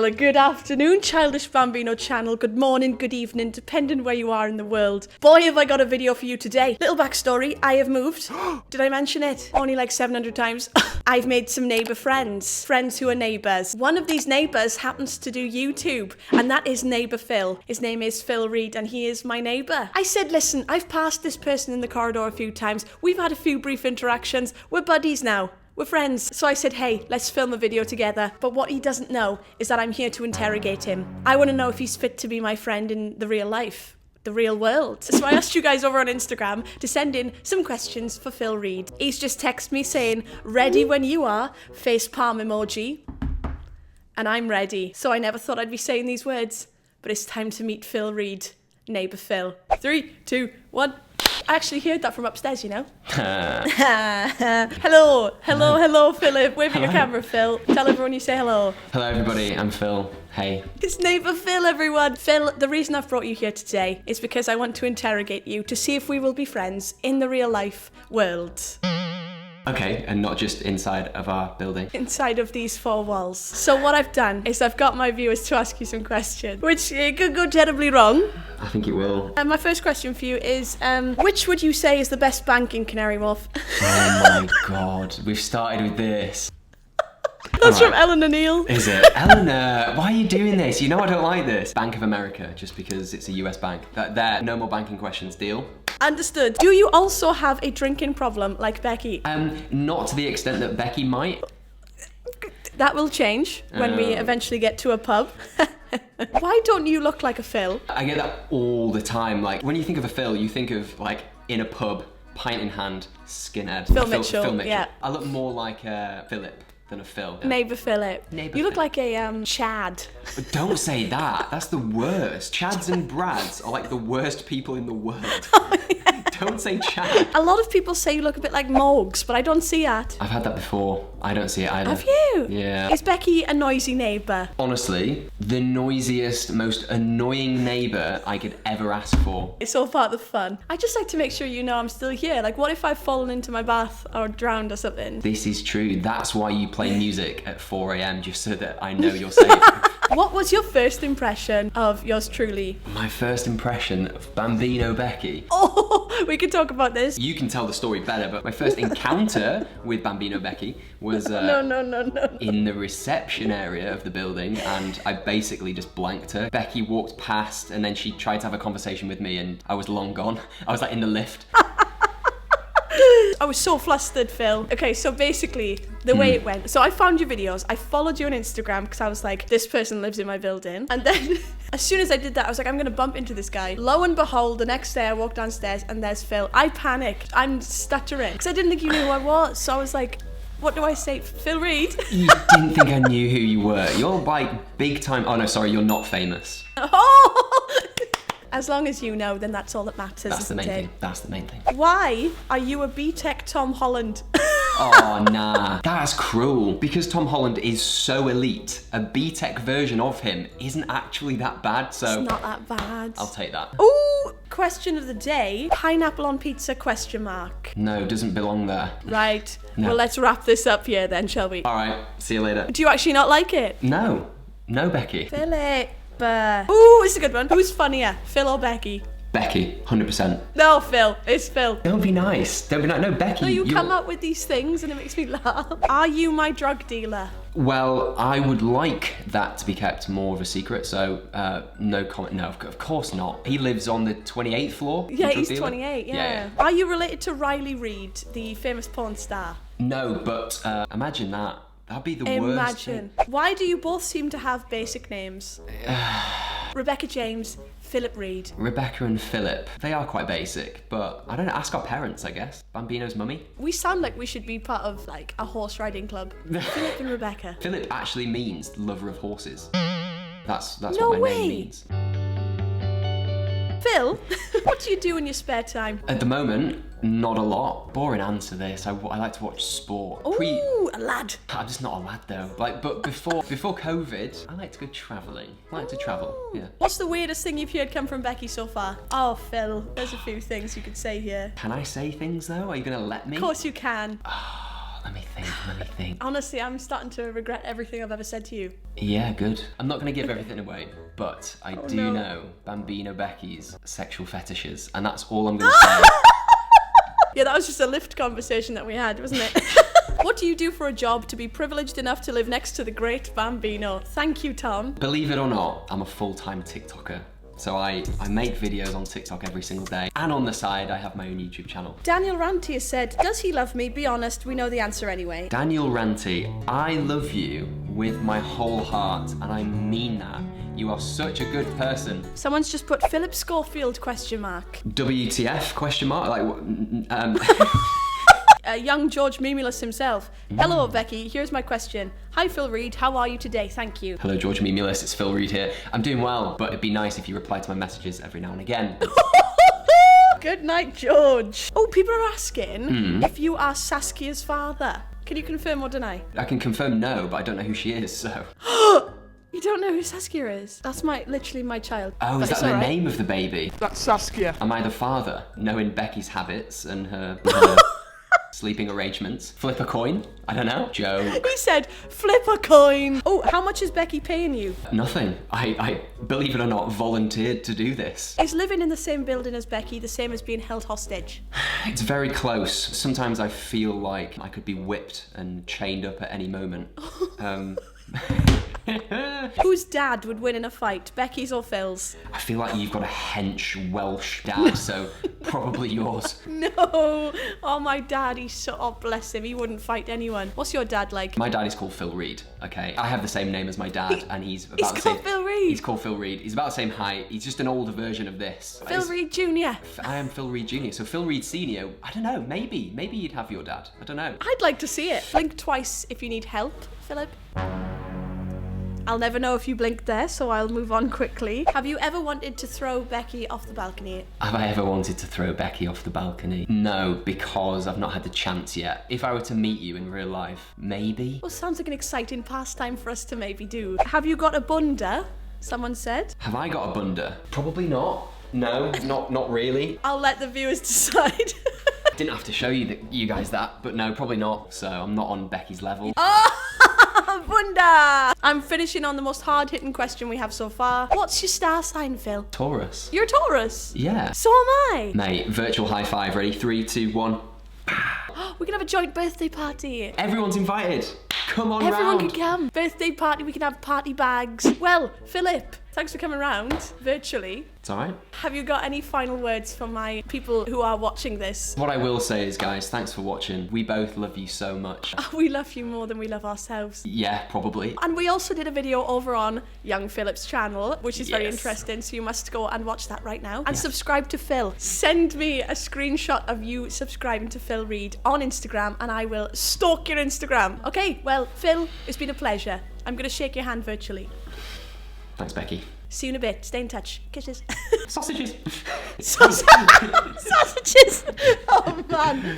Well, good afternoon, Childish Bambino channel. Good morning, good evening, depending where you are in the world. Boy, have I got a video for you today. Little backstory, I have moved. Did I mention it? Only like 700 times. I've made some neighbour friends who are neighbours. One of these neighbours happens to do YouTube, and that is neighbour Phil. His name is Phil Reed, and he is my neighbour. I said, listen, I've passed this person in the corridor a few times. We've had a few brief interactions. We're buddies now. We're friends. So I said, hey, let's film a video together. But what he doesn't know is that I'm here to interrogate him. I want to know if he's fit to be my friend in the real life, the real world. So I asked you guys over on Instagram to send in some questions for Phil Reed. He's just texted me saying, ready when you are, face palm emoji. And I'm ready. So I never thought I'd be saying these words, but it's time to meet Phil Reed, neighbour Phil. 3, 2, 1. I actually heard that from upstairs, you know. Hello, Philip. Wave at your camera, Phil. Tell everyone you say hello. Hello, everybody. I'm Phil. Hey. It's neighbour Phil, everyone. Phil, the reason I've brought you here today is because I want to interrogate you to see if we will be friends in the real life world. Okay, and not just inside of our building. Inside of these four walls. So what I've done is I've got my viewers to ask you some questions, which could go terribly wrong. I think it will. My first question for you is, which would you say is the best bank in Canary Wharf? Oh my god, we've started with this. That's right. From Eleanor Neal. Is it? Eleanor, why are you doing this? You know I don't like this. Bank of America, just because it's a US bank. There, no more banking questions, deal? Understood. Do you also have a drinking problem like Becky? Not to the extent that Becky might. That will change when we eventually get to a pub. Why don't you look like a Phil? I get that all the time. Like, when you think of a Phil, you think of, like, in a pub, pint in hand, skinhead. Phil Mitchell, yeah. I look more like Philip than a Phil. Neighbour Philip. Neighbour you look Philip. like a Chad. But don't say that. That's the worst. Chads and Brads are like the worst people in the world. Oh, yeah. Don't say Chad. A lot of people say you look a bit like Morgs, but I don't see that. I've had that before. I don't see it either. Have you? Yeah. Is Becky a noisy neighbour? Honestly, the noisiest, most annoying neighbour I could ever ask for. It's all part of the fun. I just like to make sure you know I'm still here. Like, what if I've fallen into my bath or drowned or something? This is true. That's why you play music at 4 a.m, just so that I know you're safe. What was your first impression of yours truly? My first impression of Bambino Becky. Oh, we can talk about this. You can tell the story better, but my first encounter with Bambino Becky was No. in the reception area of the building, and I basically just blanked her. Becky walked past, and then she tried to have a conversation with me, and I was long gone. I was like in the lift. I was so flustered, Phil. Okay, so basically, the way it went. So I found your videos. I followed you on Instagram because I was like, this person lives in my building. And then as soon as I did that, I was like, I'm going to bump into this guy. Lo and behold, the next day I walked downstairs and there's Phil. I panicked. I'm stuttering because I didn't think you knew who I was. So I was like, what do I say? Phil Reed? You didn't think I knew who you were. You're like big time. Oh no, sorry, you're not famous. Oh! As long as you know, then that's all that matters. That's the main isn't it? thing. That's the main thing. Why are you a B-Tech Tom Holland? Oh, nah. That's cruel. Because Tom Holland is so elite, a B-Tech version of him isn't actually that bad, so... It's not that bad. I'll take that. Ooh, question of the day. Pineapple on pizza, question mark. No, doesn't belong there. Right. No. Well, let's wrap this up here then, shall we? Alright, see you later. Do you actually not like it? No. No, Becky. Philip. Ooh, it's a good one. Who's funnier, Phil or Becky? Becky, 100%. No, Phil. It's Phil. Don't be nice. Don't be nice. No, Becky. No, you come up with these things and it makes me laugh. Are you my drug dealer? Well, I would like that to be kept more of a secret, so no comment. No, of course not. He lives on the 28th floor. Yeah, the drug he's dealer. 28, yeah. Yeah. Are you related to Riley Reid, the famous porn star? No, but imagine that. That'd be the worst. Imagine. Why do you both seem to have basic names? Rebecca James, Philip Reed. Rebecca and Philip, they are quite basic, but I don't know, ask our parents, I guess. Bambino's mummy. We sound like we should be part of like a horse riding club. Philip and Rebecca. Philip actually means lover of horses. That's No what my way. name means. Phil, what do you do in your spare time? At the moment, not a lot. Boring answer this. I like to watch sport. Ooh, a lad. I'm just not a lad though. Like, but before COVID, I like to go travelling. I like to travel. Yeah. What's the weirdest thing you've heard come from Becky so far? Oh, Phil, there's a few things you could say here. Can I say things though? Are you gonna let me? Of course you can. Let me think. Honestly, I'm starting to regret everything I've ever said to you. Yeah, good. I'm not going to give everything away, but I do no. know Bambino Becky's sexual fetishes, and that's all I'm going to say. Yeah, that was just a lift conversation that we had, wasn't it? What do you do for a job to be privileged enough to live next to the great Bambino? Thank you, Tom. Believe it or not, I'm a full-time TikToker. So I make videos on TikTok every single day, and on the side I have my own YouTube channel. Daniel Ranty has said, does he love me? Be honest, we know the answer anyway. Daniel Ranty, I love you with my whole heart, and I mean that. You are such a good person. Someone's just put Philip Schofield ? WTF ? Young George Mimulus himself. Hello, Becky. Here's my question. Hi, Phil Reed. How are you today? Thank you. Hello, George Mimulus. It's Phil Reed here. I'm doing well, but it'd be nice if you reply to my messages every now and again. Good night, George. Oh, people are asking if you are Saskia's father. Can you confirm or deny? I can confirm no, but I don't know who she is, so... You don't know who Saskia is? That's literally my child. Oh, is that the name of the baby? That's Saskia. Am I the father, knowing Becky's habits and her sleeping arrangements? Flip a coin? I don't know. Joke. He said, flip a coin. Oh, how much is Becky paying you? Nothing. I, believe it or not, volunteered to do this. Is living in the same building as Becky the same as being held hostage? It's very close. Sometimes I feel like I could be whipped and chained up at any moment. Whose dad would win in a fight, Becky's or Phil's? I feel like you've got a hench Welsh dad, so probably yours. No. Oh, my dad, oh, bless him. He wouldn't fight anyone. What's your dad like? My dad is called Phil Reed, okay? I have the same name as my dad, and he's about the same... He's called Phil Reed? He's called Phil Reed. He's about the same height. He's just an older version of this. Phil Reed Jr. I am Phil Reed Jr. So Phil Reed Senior, I don't know, maybe you'd have your dad. I don't know. I'd like to see it. Blink twice if you need help, Philip. I'll never know if you blinked there, so I'll move on quickly. Have you ever wanted to throw Becky off the balcony? Have I ever wanted to throw Becky off the balcony? No, because I've not had the chance yet. If I were to meet you in real life, maybe? Well, sounds like an exciting pastime for us to maybe do. Have you got a bunda? Someone said. Have I got a bunda? Probably not. No, not really. I'll let the viewers decide. Didn't have to show you guys that, but no, probably not. So I'm not on Becky's level. Bunda! I'm finishing on the most hard-hitting question we have so far. What's your star sign, Phil? Taurus. You're a Taurus? Yeah. So am I. Mate, virtual high five. Ready? 3, 2, 1. We can have a joint birthday party. Everyone's invited. Come on Everyone round. can come. Birthday party, we can have party bags. Well, Philip, thanks for coming round virtually. It's alright. Have you got any final words for my people who are watching this? What I will say is, guys, thanks for watching. We both love you so much. We love you more than we love ourselves. Yeah, probably. And we also did a video over on young Philip's channel, which is very Yes. interesting, so you must go and watch that right now. And subscribe to Phil. Send me a screenshot of you subscribing to Phil Reed on Instagram, and I will stalk your Instagram. Okay, well, Phil, it's been a pleasure. I'm going to shake your hand virtually. Thanks, Becky. See you in a bit. Stay in touch. Kisses. Sausages. Sausages! Oh, man.